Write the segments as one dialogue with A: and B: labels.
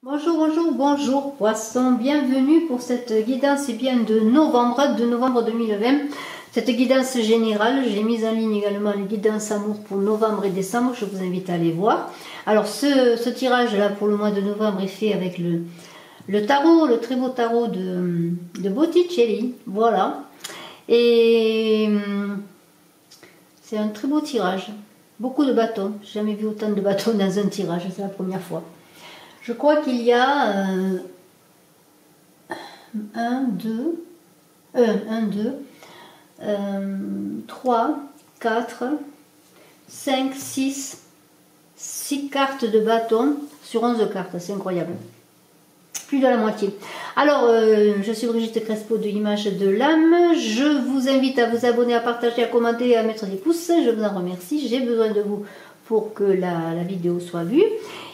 A: Bonjour, bonjour, bonjour poissons, bienvenue pour cette guidance de novembre 2020. Cette guidance générale, j'ai mis en ligne également les guidances amour pour novembre et décembre, je vous invite à aller voir. Alors ce tirage là pour le mois de novembre est fait avec le tarot, le très beau tarot de Botticelli, voilà. Et c'est un très beau tirage, beaucoup de bâtons, j'ai jamais vu autant de bâtons dans un tirage, c'est la première fois. Je crois qu'il y a 3, 4, 5, 6 cartes de bâton sur 11 cartes, c'est incroyable. Plus de la moitié. Alors, je suis Brigitte Crespo de Image de l'âme. Je vous invite à vous abonner, à partager, à commenter et à mettre des pouces. Je vous en remercie. J'ai besoin de vous pour que la vidéo soit vue.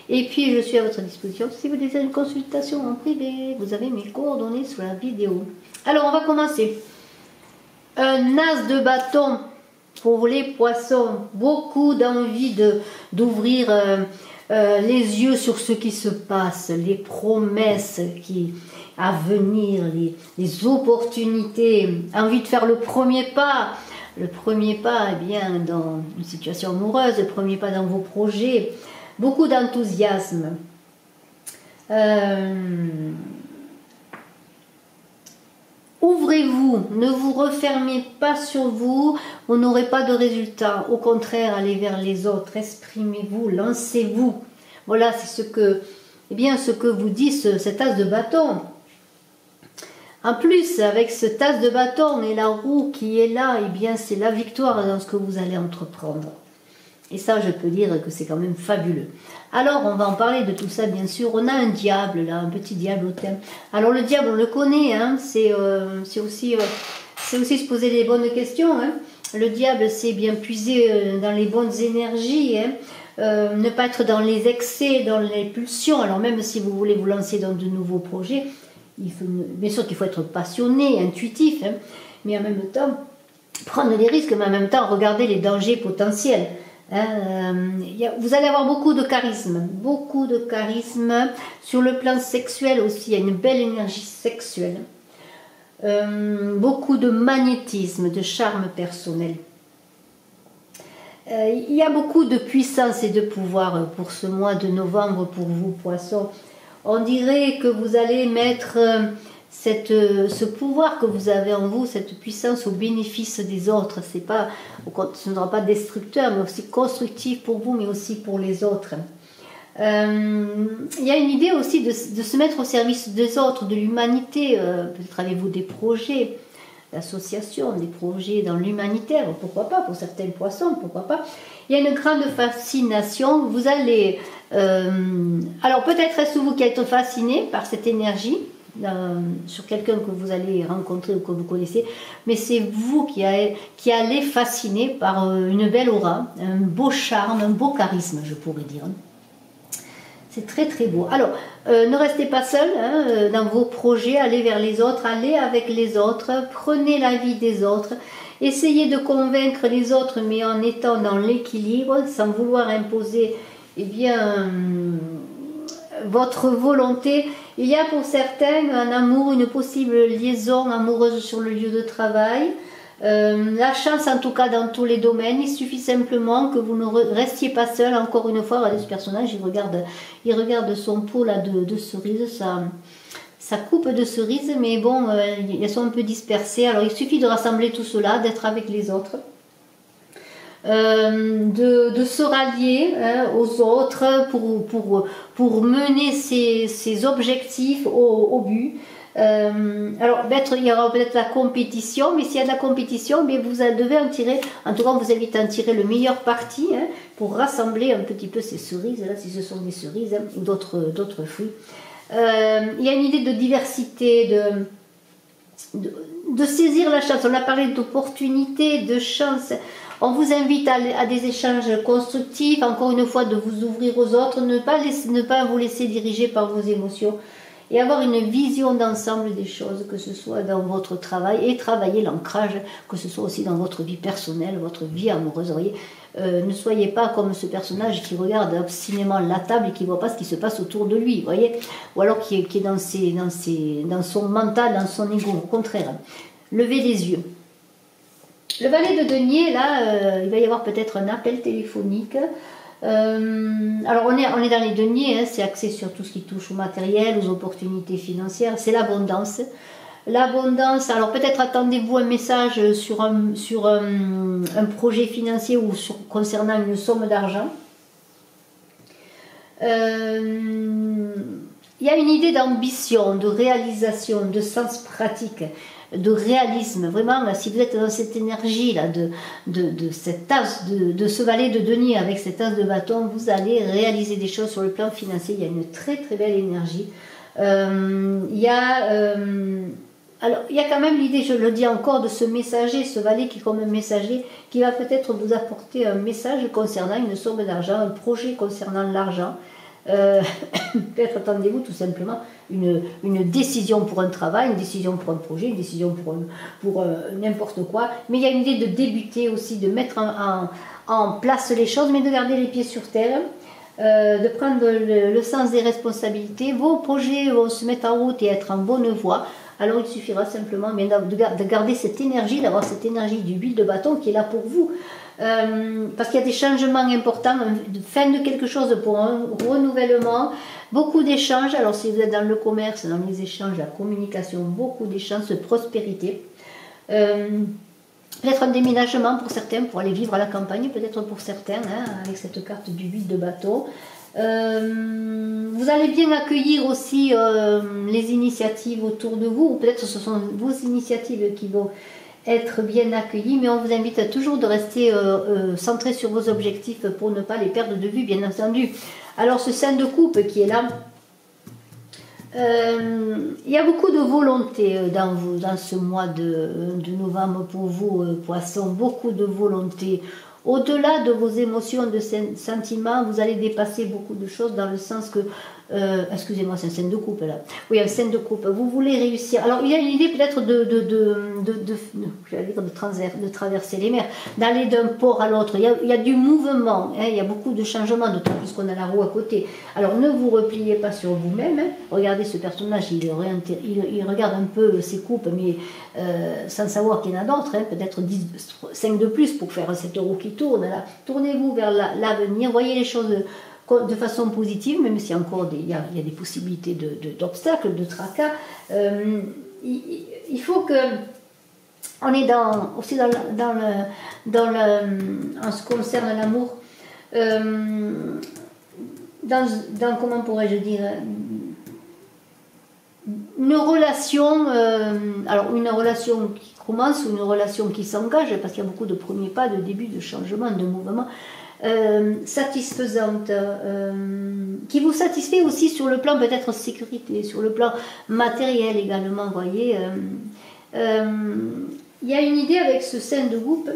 A: Et puis, je suis à votre disposition si vous désirez une consultation en privé. Vous avez mes coordonnées sous la vidéo. Alors, on va commencer. Un as de bâton pour les poissons. Beaucoup d'envie d'ouvrir les yeux sur ce qui se passe, les promesses à venir, les opportunités. Envie de faire le premier pas. Le premier pas, eh bien, dans une situation amoureuse, le premier pas dans vos projets. Beaucoup d'enthousiasme. Ouvrez-vous, ne vous refermez pas sur vous, vous n'aurez pas de résultat. Au contraire, allez vers les autres, exprimez-vous, lancez-vous. Voilà, c'est ce que vous dit cet as de bâton. En plus, avec ce as de bâton et la roue qui est là, eh bien, c'est la victoire dans ce que vous allez entreprendre. Et ça, je peux dire que c'est quand même fabuleux. Alors, on va en parler de tout ça, bien sûr. On a un diable, là, un petit diable au thème. Alors, le diable, on le connaît, hein, c'est aussi se poser les bonnes questions. Hein. Le diable, c'est bien puiser dans les bonnes énergies, hein, ne pas être dans les excès, dans les pulsions. Alors, même si vous voulez vous lancer dans de nouveaux projets, bien sûr qu'il faut être passionné, intuitif, hein, mais en même temps, prendre des risques, mais en même temps, regarder les dangers potentiels. Vous allez avoir beaucoup de charisme sur le plan sexuel aussi, il y a une belle énergie sexuelle, beaucoup de magnétisme, de charme personnel. Il y a beaucoup de puissance et de pouvoir pour ce mois de novembre pour vous poissons. On dirait que vous allez mettre ce pouvoir que vous avez en vous, cette puissance au bénéfice des autres. Ce ne sera pas destructeur, mais aussi constructif pour vous, mais aussi pour les autres. Il y a une idée aussi de se mettre au service des autres, de l'humanité. Peut-être avez-vous des projets d'association, des projets dans l'humanitaire, pourquoi pas, pour certains poissons, pourquoi pas. Il y a une grande fascination. Vous allez... alors peut-être est-ce vous qui êtes fasciné par cette énergie, sur quelqu'un que vous allez rencontrer ou que vous connaissez, mais c'est vous qui allez fasciner par une belle aura, un beau charme, un beau charisme, je pourrais dire. C'est très très beau. Alors, ne restez pas seul hein, dans vos projets, allez vers les autres, allez avec les autres, prenez l'avis des autres, essayez de convaincre les autres, mais en étant dans l'équilibre, sans vouloir imposer, eh bien, votre volonté. Il y a pour certains un amour, une possible liaison amoureuse sur le lieu de travail. La chance en tout cas dans tous les domaines. Il suffit simplement que vous ne restiez pas seul. Encore une fois, regardez ce personnage, il regarde son pot là de cerises, sa coupe de cerises, mais bon, elles sont un peu dispersées. Alors il suffit de rassembler tout cela, d'être avec les autres. De se rallier hein, aux autres pour mener ses objectifs au but. Alors il y aura peut-être la compétition, mais s'il y a de la compétition, mais vous devez en tirer, en tout cas on vous invite à en tirer le meilleur parti hein, pour rassembler un petit peu ces cerises, là, si ce sont des cerises hein, ou d'autres fruits. Il y a une idée de diversité, de saisir la chance. On a parlé d'opportunités, de chance. On vous invite à des échanges constructifs, encore une fois de vous ouvrir aux autres, ne pas vous laisser diriger par vos émotions et avoir une vision d'ensemble des choses, que ce soit dans votre travail et travailler l'ancrage, que ce soit aussi dans votre vie personnelle, votre vie amoureuse. Vous voyez, Ne soyez pas comme ce personnage qui regarde obstinément la table et qui ne voit pas ce qui se passe autour de lui, voyez, ou alors qui est dans son mental, dans son ego. Au contraire, levez les yeux. Le valet de denier, là, il va y avoir peut-être un appel téléphonique. Alors on est dans les deniers, hein, c'est axé sur tout ce qui touche au matériel, aux opportunités financières, c'est l'abondance. L'abondance, alors peut-être attendez-vous un message sur un projet financier ou concernant une somme d'argent. Il y a une idée d'ambition, de réalisation, de sens pratique, de réalisme. Vraiment, si vous êtes dans cette énergie-là, de cette tasse, de ce valet de denier avec cette tasse de bâton, vous allez réaliser des choses sur le plan financier. Il y a une très très belle énergie. Alors, il y a quand même l'idée, je le dis encore, de ce messager, ce valet qui est comme un messager, qui va peut-être vous apporter un message concernant une somme d'argent, un projet concernant l'argent. Peut-être attendez-vous tout simplement une décision pour un travail, une décision pour un projet, une décision pour n'importe quoi. Mais il y a une idée de débuter aussi, de mettre en place les choses, mais de garder les pieds sur terre. De prendre le sens des responsabilités. Vos projets vont se mettre en route et être en bonne voie. Alors il suffira simplement de garder cette énergie, d'avoir cette énergie du huile de bâton qui est là pour vous. Parce qu'il y a des changements importants, fin de quelque chose pour un renouvellement, beaucoup d'échanges. Alors si vous êtes dans le commerce, dans les échanges, la communication, beaucoup d'échanges, de prospérité. Peut-être un déménagement pour certains, pour aller vivre à la campagne, peut-être pour certains, hein, avec cette carte du huile de bâton. Vous allez bien accueillir aussi les initiatives autour de vous, ou peut-être ce sont vos initiatives qui vont être bien accueillies, mais on vous invite toujours de rester centré sur vos objectifs pour ne pas les perdre de vue, bien entendu. Alors ce 5 de coupe qui est là, il y a beaucoup de volonté dans ce mois de novembre pour vous, poissons, beaucoup de volonté. Au-delà de vos émotions, de sentiments, vous allez dépasser beaucoup de choses dans le sens que, excusez-moi, c'est un scène de coupe là. Oui, un scène de coupe. Vous voulez réussir. Alors, il y a une idée peut-être de traverser les mers, d'aller d'un port à l'autre. Il y a du mouvement, hein, il y a beaucoup de changements, d'autant plus qu'on a la roue à côté. Alors, ne vous repliez pas sur vous-même. Hein. Regardez ce personnage, il regarde un peu ses coupes, mais sans savoir qu'il y en a d'autres, hein, peut-être 5 de plus pour faire cette roue qui tourne. Tournez-vous vers l'avenir, voyez les choses de façon positive, même s'il y a encore il y a des possibilités d'obstacles, de tracas. Il faut que on est aussi en ce qui concerne l'amour, comment pourrais-je dire, une relation, alors une relation qui commence ou une relation qui s'engage, parce qu'il y a beaucoup de premiers pas, de début, de changement, de mouvement, satisfaisante, qui vous satisfait aussi sur le plan peut-être sécurité, sur le plan matériel également, vous voyez. Il y a une idée avec ce scène de groupe,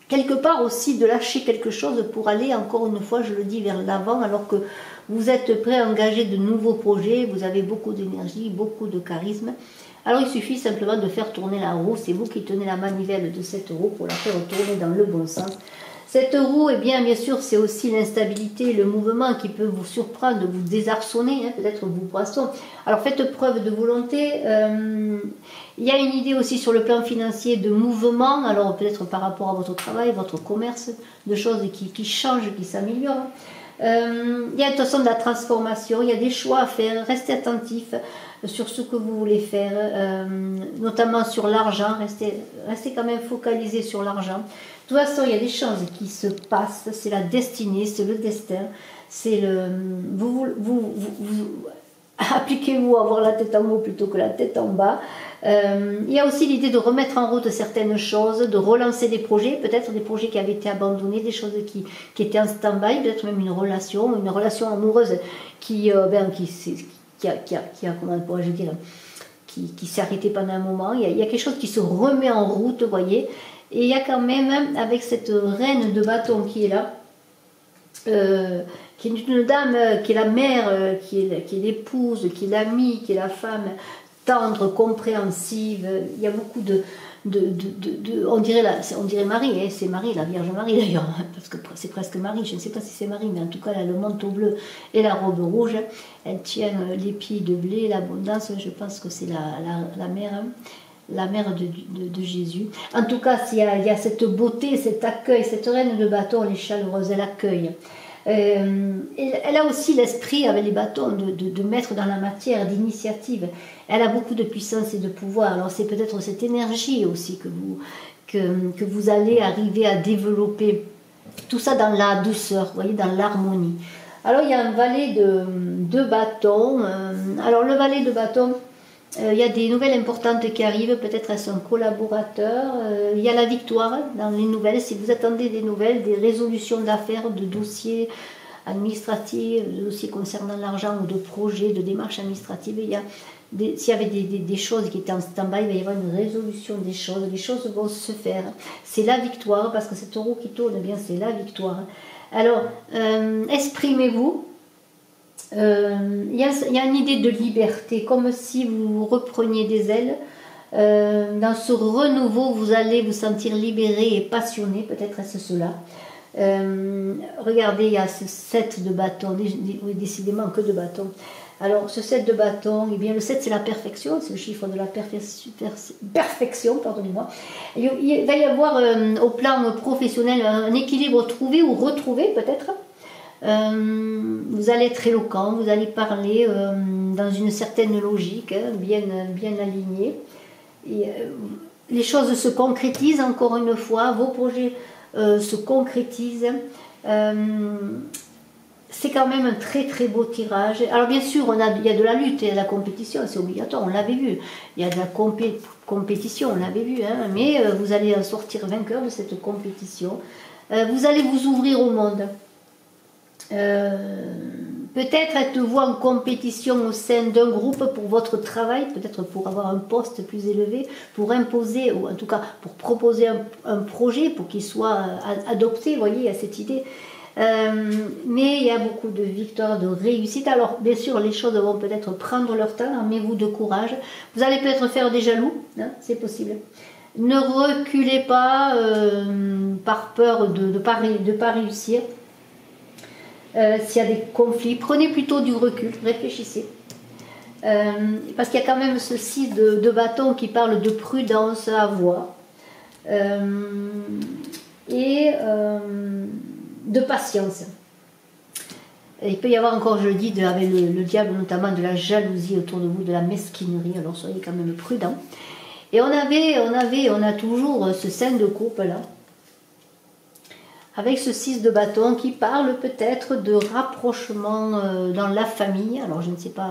A: quelque part aussi de lâcher quelque chose pour aller, encore une fois, je le dis, vers l'avant, alors que vous êtes prêt à engager de nouveaux projets, vous avez beaucoup d'énergie, beaucoup de charisme. Alors il suffit simplement de faire tourner la roue, c'est vous qui tenez la manivelle de cette roue pour la faire tourner dans le bon sens. Cette roue, eh bien sûr, c'est aussi l'instabilité, le mouvement qui peut vous surprendre, vous désarçonner, hein, peut-être vous poissons. Alors faites preuve de volonté. Il y a une idée aussi sur le plan financier de mouvement, alors peut-être par rapport à votre travail, votre commerce, de choses qui changent, qui s'améliorent. Il y a de toute façon de la transformation, il y a des choix à faire, restez attentif sur ce que vous voulez faire, notamment sur l'argent, restez quand même focalisé sur l'argent. De toute façon, il y a des choses qui se passent, c'est la destinée, c'est le destin, c'est le... appliquez-vous à avoir la tête en haut plutôt que la tête en bas. Il y a aussi l'idée de remettre en route certaines choses, de relancer des projets, peut-être des projets qui avaient été abandonnés, des choses qui étaient en stand-by, peut-être même une relation amoureuse qui comment pourrais-je dire, qui s'est arrêtée pendant un moment. Il y a quelque chose qui se remet en route, vous voyez. Et il y a quand même, avec cette reine de bâton qui est là, qui est une dame, qui est la mère, qui est l'épouse, qui est l'amie, qui est la femme tendre, compréhensive. Il y a beaucoup on dirait Marie, hein, c'est Marie, la Vierge Marie d'ailleurs, hein, parce que c'est presque Marie, je ne sais pas si c'est Marie, mais en tout cas elle a le manteau bleu et la robe rouge, elle tient l'épi de blé, l'abondance, je pense que c'est la mère, hein, la mère de Jésus. En tout cas, il y a cette beauté, cet accueil, cette reine de bâton, elle est chaleureuse, elle accueille. Elle a aussi l'esprit, avec les bâtons, de mettre dans la matière, d'initiative. Elle a beaucoup de puissance et de pouvoir. Alors c'est peut-être cette énergie aussi que vous allez arriver à développer. Tout ça dans la douceur, vous voyez, dans l'harmonie. Alors il y a un valet de bâton. Alors le valet de bâton, il y a des nouvelles importantes qui arrivent, peut-être est-ce un collaborateur. Il y a la victoire dans les nouvelles, si vous attendez des nouvelles, des résolutions d'affaires, de dossiers administratifs, de dossiers concernant l'argent ou de projets, de démarches administratives. S'il y avait des choses qui étaient en stand-by, il va y avoir une résolution des choses, les choses vont se faire. C'est la victoire, parce que cet euro qui tourne, eh bien c'est la victoire. Alors, exprimez-vous. Il y a une idée de liberté, comme si vous repreniez des ailes. Dans ce renouveau, vous allez vous sentir libéré et passionné, peut-être est-ce cela. Regardez, il y a ce 7 de bâton, oui, décidément que de bâton. Alors, ce 7 de bâton, eh bien, le 7 c'est la perfection, c'est le chiffre de la perfection, pardonnez-moi. Il va y avoir au plan professionnel un équilibre trouvé ou retrouvé peut-être. Vous allez être éloquent, vous allez parler dans une certaine logique, hein, bien alignée. Les choses se concrétisent encore une fois, vos projets se concrétisent. C'est quand même un très très beau tirage. Alors bien sûr, il y a de la lutte et de la compétition, c'est obligatoire, on l'avait vu. Il y a de la compétition, on l'avait vu, hein, mais vous allez en sortir vainqueur de cette compétition. Vous allez vous ouvrir au monde. Peut-être êtes-vous en compétition au sein d'un groupe pour votre travail, peut-être pour avoir un poste plus élevé, pour imposer, ou en tout cas pour proposer un projet pour qu'il soit adopté, vous voyez, il y a cette idée. Mais il y a beaucoup de victoires, de réussite. Alors bien sûr, les choses vont peut-être prendre leur temps, armez-vous de courage. Vous allez peut-être faire des jaloux, hein, c'est possible. Ne reculez pas par peur de ne pas réussir. S'il y a des conflits, prenez plutôt du recul, réfléchissez. Parce qu'il y a quand même ce 6 de bâton qui parle de prudence à avoir. Et de patience. Et il peut y avoir encore, je le dis, avec le diable notamment, de la jalousie autour de vous, de la mesquinerie, alors soyez quand même prudents. Et on a toujours ce 5 de coupe là, avec ce 6 de bâton qui parle peut-être de rapprochement dans la famille. Alors je ne sais pas,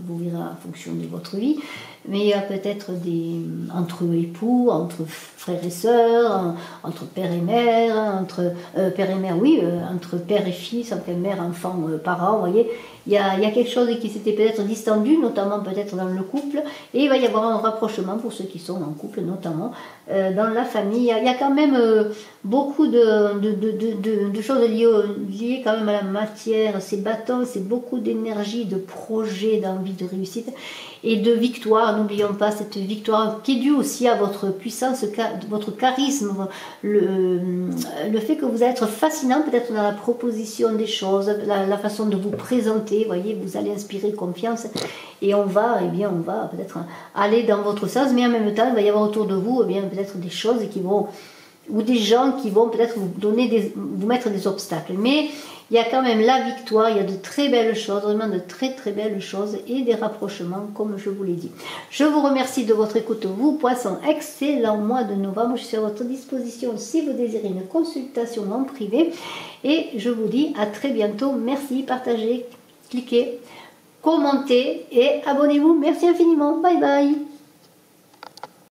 A: vous verrez en fonction de votre vie, mais il y a peut-être entre époux, entre frères et sœurs, entre père et mère, entre père et mère, oui, entre père et fils, entre mère, enfant, parents, vous voyez. Il y a quelque chose qui s'était peut-être distendu, notamment peut-être dans le couple, et il va y avoir un rapprochement pour ceux qui sont en couple, notamment dans la famille. Il y a quand même beaucoup de choses liées quand même à la matière, ces bâtons, c'est beaucoup d'énergie, de projets, d'envie de réussite et de victoire. N'oublions pas cette victoire qui est due aussi à votre puissance, votre charisme, le fait que vous allez être fascinant peut-être dans la proposition des choses, la façon de vous présenter. Vous voyez, vous allez inspirer confiance et on va peut-être aller dans votre sens, mais en même temps, il va y avoir autour de vous peut-être des choses qui vont, ou des gens qui vont peut-être vous mettre des obstacles. Mais il y a quand même la victoire, il y a de très belles choses, vraiment de très très belles choses et des rapprochements, comme je vous l'ai dit. Je vous remercie de votre écoute, vous poissons, excellent mois de novembre. Je suis à votre disposition si vous désirez une consultation en privé. Et je vous dis à très bientôt. Merci, partagez, cliquez, commentez et abonnez-vous. Merci infiniment. Bye bye.